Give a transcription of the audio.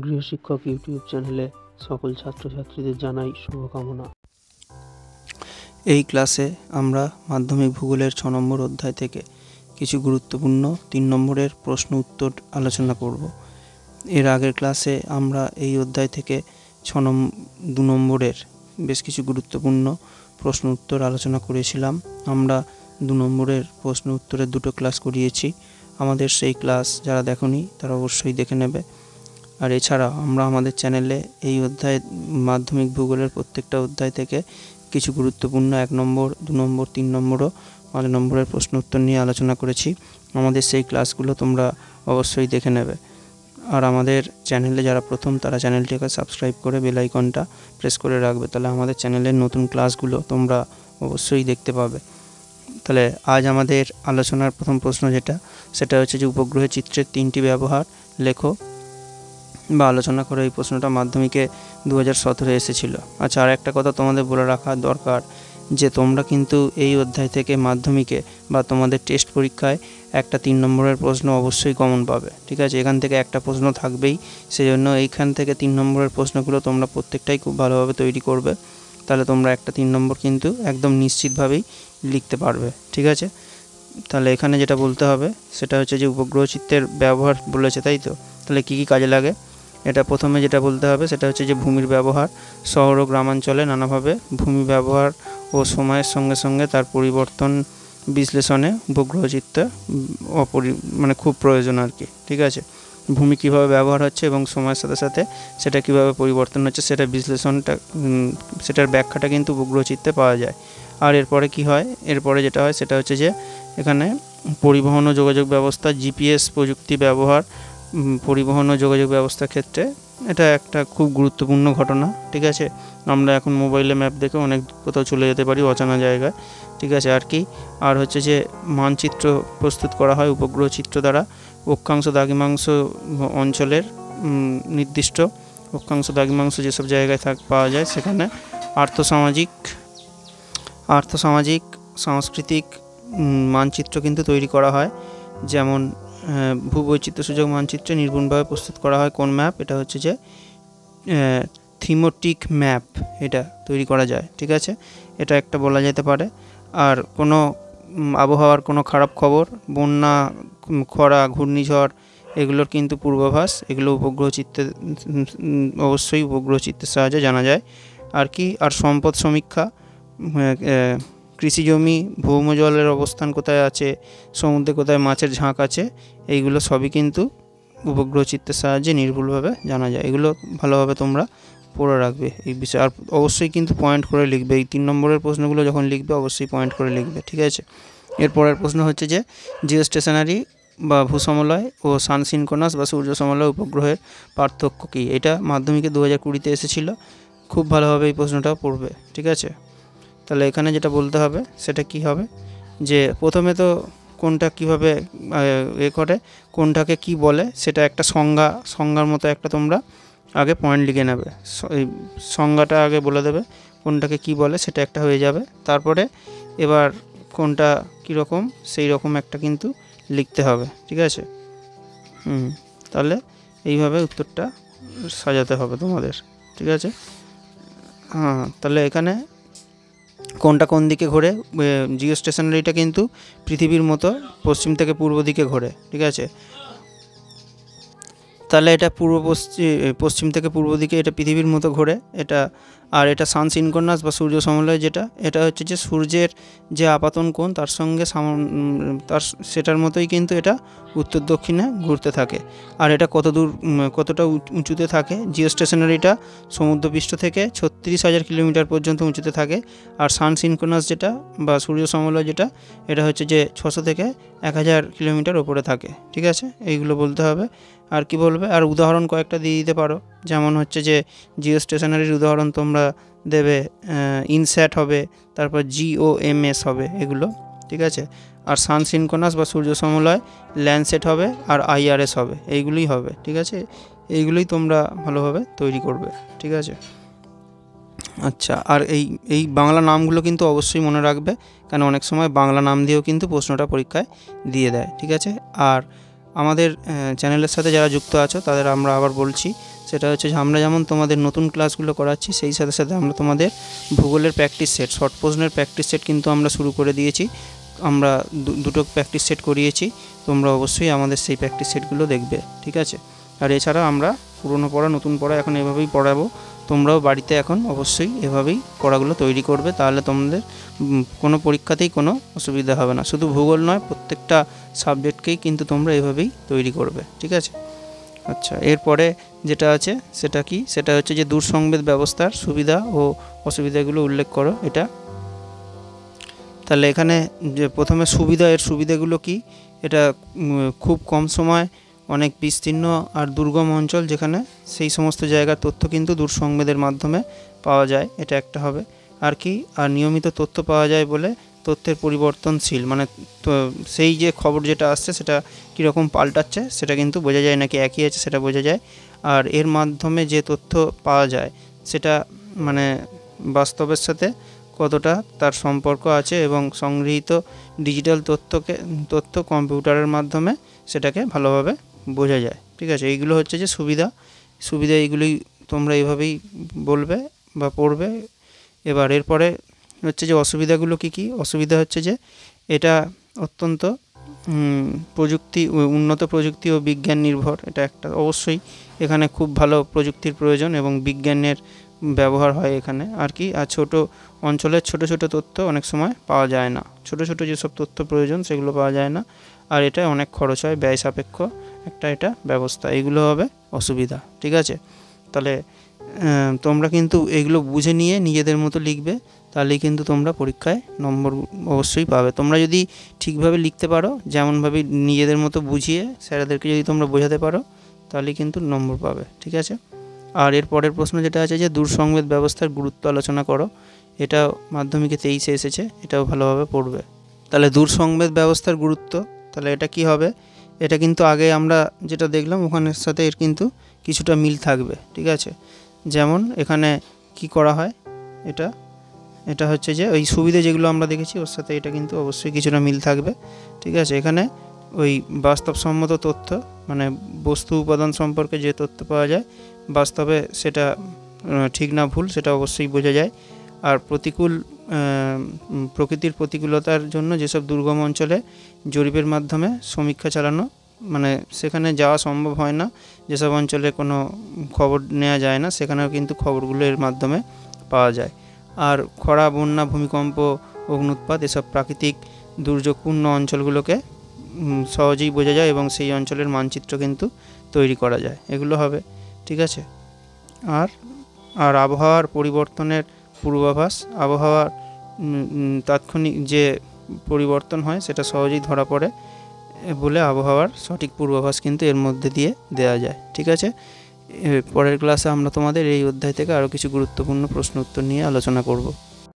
গৃহশিক্ষক YouTube চ্যানেলে সকল ছাত্রছাত্রীদের জানাই শুভকামনা। এই ক্লাসে আমরা মাধ্যমিক ভূগোলের 6 নম্বর অধ্যায় থেকে কিছু গুরুত্বপূর্ণ 3 নম্বরের প্রশ্ন উত্তর আলোচনা করব। এর আগের ক্লাসে আমরা এই অধ্যায় থেকে 2 নম্বরের বেশ কিছু গুরুত্বপূর্ণ প্রশ্ন উত্তর আলোচনা করেছিলাম। আমরা 2 নম্বরের প্রশ্ন উত্তরের 2টো ক্লাস করিয়েছি। আমাদের সেই ক্লাস যারা দেখোনি তারা অবশ্যই দেখে নেবে। আর এছাড়া আমরা আমাদের চ্যানেলে এই অধ্যায় মাধ্যমিক ভূগোলের প্রত্যেকটা অধ্যায় থেকে কিছু গুরুত্বপূর্ণ 1 নম্বর 2 নম্বর 3 নম্বর ও 5 নম্বরের প্রশ্ন উত্তর নিয়ে আলোচনা করেছি। আমাদের সেই ক্লাসগুলো তোমরা অবশ্যই দেখে নেবে। আর আমাদের চ্যানেলে যারা প্রথম তারা চ্যানেলটিকে সাবস্ক্রাইব করে বেল আইকনটা প্রেস করে রাখবে, তাহলে আমাদের চ্যানেলের নতুন ক্লাসগুলো তোমরা অবশ্যই দেখতে পাবে। তাহলে আজ আমাদের আলোচনার প্রথম প্রশ্ন সেটা হচ্ছে যে উপগ্রহের চিত্রের 3টি ব্যবহার লেখো বা আলোচনা করে। এই প্রশ্নটা মাধ্যমিকে 2017 এসেছিল। আচ্ছা, আর একটা কথা তোমাদের বলে রাখা দরকার যে তোমরা কিন্তু এই অধ্যায় থেকে মাধ্যমিকে বা তোমাদের টেস্ট পরীক্ষায় একটা 3 নম্বরের প্রশ্ন অবশ্যই কমন পাবে, ঠিক আছে? এখান থেকে একটা প্রশ্ন থাকবেই, সেজন্য এইখান থেকে 3 নম্বরের প্রশ্নগুলো তোমরা প্রত্যেকটাই খুব ভালোভাবে তৈরি করবে। তাহলে তোমরা একটা 3 নম্বর কিন্তু একদম নিশ্চিতভাবেই লিখতে পারবে, ঠিক আছে? তাহলে এখানে যেটা বলতে হবে সেটা হচ্ছে যে উপগ্রহ চিত্রের ব্যবহার বলেছে, তাই তো? তাহলে কী কী কাজে লাগে এটা প্রথমে যেটা বলতে হবে সেটা হচ্ছে যে ভূমির ব্যবহার। শহর ও গ্রামাঞ্চলে নানাভাবে ভূমি ব্যবহার ও সময়ের সঙ্গে সঙ্গে তার পরিবর্তন বিশ্লেষণে উপগ্রহ চিত্র খুব প্রয়োজন আর কি, ঠিক আছে? ভূমি কীভাবে ব্যবহার হচ্ছে এবং সময়ের সাথে সাথে সেটা কীভাবে পরিবর্তন হচ্ছে সেটা বিশ্লেষণটা সেটার ব্যাখ্যাটা কিন্তু উপগ্রহ চিত্রে পাওয়া যায়। আর এরপরে কি হয়, এরপরে যেটা হয় সেটা হচ্ছে যে এখানে পরিবহন ও যোগাযোগ ব্যবস্থা, জিপিএস প্রযুক্তি ব্যবহার পরিবহন ও যোগাযোগ ব্যবস্থার ক্ষেত্রে এটা একটা খুব গুরুত্বপূর্ণ ঘটনা, ঠিক আছে? আমরা এখন মোবাইলে ম্যাপ দেখে অনেক কোথাও চলে যেতে পারি অজানা জায়গায়, ঠিক আছে? আর হচ্ছে যে মানচিত্র প্রস্তুত করা হয় উপগ্রহ চিত্র দ্বারা। অক্ষাংশ দ্রাঘিমাংশ অঞ্চলের নির্দিষ্ট অক্ষাংশ দ্রাঘিমাংশ যেসব জায়গায় পাওয়া যায় সেখানে আর্থসামাজিক সাংস্কৃতিক মানচিত্র কিন্তু তৈরি করা হয়। যেমন ভূবৈচিত্র্য সূচক মানচিত্রে নির্ভুলভাবে প্রস্তুত করা হয় কোন ম্যাপ, এটা হচ্ছে যে থিমেটিক ম্যাপ, এটা তৈরি করা যায়, ঠিক আছে? এটা একটা বলা যেতে পারে। আর কোনো আবহাওয়ার কোনো খারাপ খবর, বন্যা, খরা, ঘূর্ণিঝড় এগুলোর কিন্তু পূর্বাভাস এগুলো অবশ্যই উপগ্রহ চিত্রের সাহায্যে জানা যায়। আর সম্পদ সমীক্ষা, কৃষিজমি, ভৌমজলের অবস্থান কোথায় আছে, সমুদ্রে কোথায় মাছের ঝাঁক আছে, এইগুলো সবই কিন্তু উপগ্রহ চিত্রের সাহায্যে নির্ভুলভাবে জানা যায়। এগুলো ভালোভাবে তোমরা পড়ে রাখবে এই বিষয়ে। আর অবশ্যই কিন্তু পয়েন্ট করে লিখবে। এই 3 নম্বরের প্রশ্নগুলো যখন লিখবে অবশ্যই পয়েন্ট করে লিখবে, ঠিক আছে? এরপরের প্রশ্ন হচ্ছে যে জিওস্টেশনারি বা ভূসমলয় ও সানসিনক্রোনাস বা সূর্য সমলয় উপগ্রহের পার্থক্য কী? এটা মাধ্যমিকে 2020-তে এসেছিল। খুব ভালোভাবে এই প্রশ্নটাও পড়বে, ঠিক আছে? তাহলে এখানে যেটা বলতে হবে সেটা কি হবে, যে প্রথমে তো কোনটা কিভাবে করে কোনটাকে কি বলে সেটা একটা সংজ্ঞার মতো একটা তোমরা আগে পয়েন্ট লিখে নেবে। এই সংজ্ঞাটা আগে বলে দেবে কোনটাকে কি বলে, সেটা একটা হয়ে যাবে। তারপরে এবার কোনটা কীরকম সেই রকম একটা কিন্তু লিখতে হবে, ঠিক আছে? তাহলে এইভাবে উত্তরটা সাজাতে হবে তোমাদের, ঠিক আছে? তাহলে এখানে কোনটা কোন দিকে ঘোরে, জিওস্টেশনারিটা কিন্তু পৃথিবীর মতো পশ্চিম থেকে পূর্ব দিকে ঘোরে, ঠিক আছে? তাহলে এটা পশ্চিম থেকে পূর্ব দিকে এটা পৃথিবীর মতো ঘোরে এটা। আর এটা সানসিনক্রোনাস বা সূর্য সমলয় এটা হচ্ছে যে সূর্যের যে আপাতন কোণ তার সঙ্গে সেটার মতোই কিন্তু এটা উত্তর দক্ষিণে ঘুরতে থাকে। আর এটা কতটা উঁচুতে থাকে, জিওস্টেশনারিটা সমুদ্রপৃষ্ঠ থেকে 36,000 কিলোমিটার পর্যন্ত উঁচুতে থাকে। আর সানসিনক্রোনাস যেটা বা সূর্য সমলয় এটা হচ্ছে যে 600 থেকে 1000 কিলোমিটার ওপরে থাকে, ঠিক আছে? এইগুলো বলতে হবে। আর কি বলবে, আর উদাহরণ কয়েকটা দিয়ে দিতে পারো। যেমন হচ্ছে যে জিওস্টেশনারির উদাহরণ তোমরা দেবে, ইনস্যাট হবে, তারপর GOMS হবে, এগুলো, ঠিক আছে? আর সানসিনক্রোনাস বা সূর্য সমলয় ল্যান্ডসেট হবে, আর IRS হবে, এইগুলোই হবে, ঠিক আছে? এইগুলোই তোমরা ভালোভাবে তৈরি করবে, ঠিক আছে? আচ্ছা, আর এই বাংলা নামগুলো কিন্তু অবশ্যই মনে রাখবে, কারণ অনেক সময় বাংলা নাম দিয়েও কিন্তু প্রশ্নটা পরীক্ষায় দিয়ে দেয়, ঠিক আছে? আর আমাদের চ্যানেলের সাথে যারা যুক্ত আছো তাদের আমরা আবার বলছি, সেটা হচ্ছে যে আমরা যেমন তোমাদের নতুন ক্লাসগুলো করাচ্ছি, সেই সাথে সাথে আমরা তোমাদের ভূগোলের প্র্যাকটিস সেট, শর্ট প্রশ্নের প্র্যাকটিস সেট কিন্তু আমরা শুরু করে দিয়েছি। আমরা দুটো প্র্যাকটিস সেট করিয়েছি, তোমরা অবশ্যই আমাদের সেই প্র্যাকটিস সেটগুলো দেখবে, ঠিক আছে। আর এছাড়া আমরা পুরনো পড়া নতুন পড়া এখন এভাবেই পড়াবো, তোমরাও বাড়িতে এখন অবশ্যই এভাবেই পড়াগুলো তৈরি করবে, তাহলে তোমাদের কোনো পরীক্ষাতেই কোনো অসুবিধা হবে না। শুধু ভূগোল নয়, প্রত্যেকটা সাবজেক্টকেই কিন্তু তোমরা এভাবেই তৈরি করবে, ঠিক আছে। আচ্ছা, এরপরে যেটা আছে সেটা কি, সেটা হচ্ছে যে দূরসংবেদ ব্যবস্থার সুবিধা ও অসুবিধাগুলো উল্লেখ করো। এটা তাহলে এখানে যে প্রথমে সুবিধা, এর সুবিধাগুলো কি, এটা খুব কম সময় অনেক বিস্তীর্ণ আর দুর্গম অঞ্চল যেখানে সেই সমস্ত জায়গার তথ্য কিন্তু দূরসংবেদের মাধ্যমে পাওয়া যায়, এটা একটা হবে। আর কি, আর নিয়মিত তথ্য পাওয়া যায় বলে তথ্যের পরিবর্তনশীল, মানে তো সেই যে খবর যেটা আসছে সেটা কীরকম পাল্টাচ্ছে সেটা কিন্তু বোঝা যায়, নাকি একই আছে সেটা বোঝা যায়। আর এর মাধ্যমে যে তথ্য পাওয়া যায় সেটা মানে বাস্তবের সাথে কতটা তার সম্পর্ক আছে, এবং সংগৃহীত ডিজিটাল তথ্য কম্পিউটারের মাধ্যমে সেটাকে ভালোভাবে বোঝা যায়, ঠিক আছে। এইগুলো হচ্ছে যে সুবিধা এইগুলোই তোমরা এইভাবেই বলবে বা পড়বে। এবার এরপরে হচ্ছে যে অসুবিধাগুলো কি কি। অসুবিধা হচ্ছে যে এটা অত্যন্ত উন্নত প্রযুক্তি ও বিজ্ঞান নির্ভর, এটা একটা অবশ্যই এখানে খুব ভালো প্রযুক্তির প্রয়োজন এবং বিজ্ঞানের ব্যবহার হয় এখানে। আর কি, আর ছোট অঞ্চলের ছোট ছোট তথ্য অনেক সময় পাওয়া যায় না, ছোট ছোট যেসব তথ্য প্রয়োজন সেগুলো পাওয়া যায় না। আর এটা অনেক খরচ হয়, ব্যয় সাপেক্ষ একটা এটা ব্যবস্থা, এগুলো হবে অসুবিধা, ঠিক আছে। তাহলে তোমরা কিন্তু এগুলো বুঝে নিয়ে নিজেদের মতো লিখবে, তাহলেই কিন্তু তোমরা পরীক্ষায় নম্বর অবশ্যই পাবে। তোমরা যদি ঠিকভাবে লিখতে পারো, যেমনভাবে নিজেদের মতো বুঝিয়ে স্যারেদেরকে যদি তোমরা বোঝাতে পারো, তাহলেই কিন্তু নম্বর পাবে, ঠিক আছে। আর এর পরের প্রশ্ন যেটা আছে যে দূরসংবেদ ব্যবস্থার গুরুত্ব আলোচনা করো, এটা মাধ্যমিকে 23-এ এসেছে, এটাও ভালোভাবে পড়বে। তাহলে দূরসংবেদ ব্যবস্থার গুরুত্ব, তাহলে এটা কি হবে, এটা কিন্তু আগে আমরা যেটা দেখলাম ওখানের সাথে এর কিন্তু কিছুটা মিল থাকবে, ঠিক আছে। যেমন এখানে কি করা হয়, এটা হচ্ছে যে ওই সুবিধা যেগুলো আমরা দেখেছি ওর সাথে এটা কিন্তু অবশ্যই কিছুটা মিল থাকবে, ঠিক আছে। এখানে ওই বাস্তবসম্মত তথ্য, মানে বস্তু উপাদান সম্পর্কে যে তথ্য পাওয়া যায় বাস্তবে সেটা ঠিক না ভুল সেটা অবশ্যই বোঝা যায়। আর প্রকৃতির প্রতিকূলতার জন্য যেসব দুর্গম অঞ্চলে জরিপের মাধ্যমে সমীক্ষা চালানো, মানে সেখানে যাওয়া সম্ভব হয় না, যেসব অঞ্চলে কোনো খবর নেওয়া যায় না, সেখানেও কিন্তু খবরগুলো এর মাধ্যমে পাওয়া যায়। আর খরা, বন্যা, ভূমিকম্প, অগ্ন্যুৎপাত এসব প্রাকৃতিক দুর্যোগপূর্ণ অঞ্চলগুলোকে সহজেই বোঝা যায় এবং সেই অঞ্চলের মানচিত্র কিন্তু তৈরি করা যায়, এগুলো হবে, ঠিক আছে। আর আবহাওয়ার পরিবর্তনের পূর্বাভাস, আবহাওয়ার তাৎক্ষণিক যে পরিবর্তন হয় সেটা সহজেই ধরা পড়ে বলে আবহাওয়ার সঠিক পূর্বাভাস কিন্তু এর মধ্যে দিয়ে দেওয়া যায়, ঠিক আছে। পরের ক্লাসে আমরা তোমাদের এই অধ্যায় থেকে আরও কিছু গুরুত্বপূর্ণ প্রশ্ন উত্তর নিয়ে আলোচনা করব।